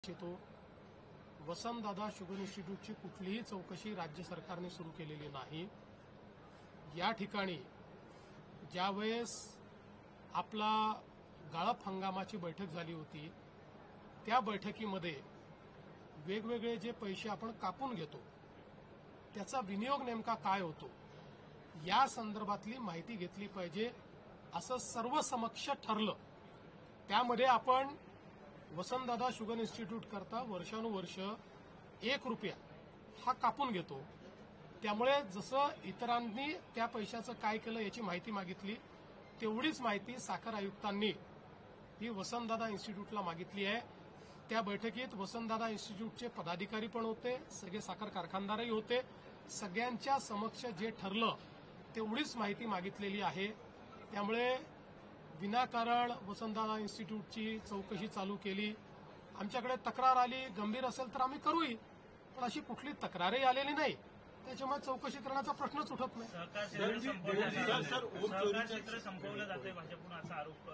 तो वसंतदादा शुगर इन्स्टिट्यूटची कुठलीही चौकशी राज्य सरकारने सुरू केलेली नाही। या ठिकाणी ज्यावेळेस आपला गाळप हंगामाची बैठक झाली होती त्या बैठकीमध्ये वेगवेगळे जे पैसे आपण कापून घेतो त्याचा विनियोग नेमका काय होतो या संदर्भातली माहिती घेतली पाहिजे असं सर्वसमक्ष ठरलं। त्यामध्ये आपण वसंतदादा शुगर इन्स्टिट्यूट करता वर्षानुवर्ष 1 रुपया हा कापून घेतो। त्यामुळे जसं इतरांनी त्या पैशाचं काय केलं याची माहिती मागितली तेवढीच माहिती साखर आयुक्तांनी ही वसंतदादा इन्स्टिट्यूटला मागितली आहे। त्या बैठकीत वसंतदादा इन्स्टिट्यूटचे पदाधिकारी पण होते, सगळे साखर कारखानदारही होते। सगळ्यांच्या समक्ष जे ठरलं तेवढीच माहिती मागितलेली आहे। त्यामुळे विनाकारण वसंतदादा इन्स्टिट्यूटची चौकशी चालू केली। आमच्याकडे तक्रार आली, गंभीर असेल तर आम्ही करूही, पण अशी कुठली तक्रारही आलेली नाही। त्याच्यामुळे चौकशी करण्याचा प्रश्नच उठत नाही। सहकार क्षेत्र संपवलं जाते भाजपकडून असा आरोप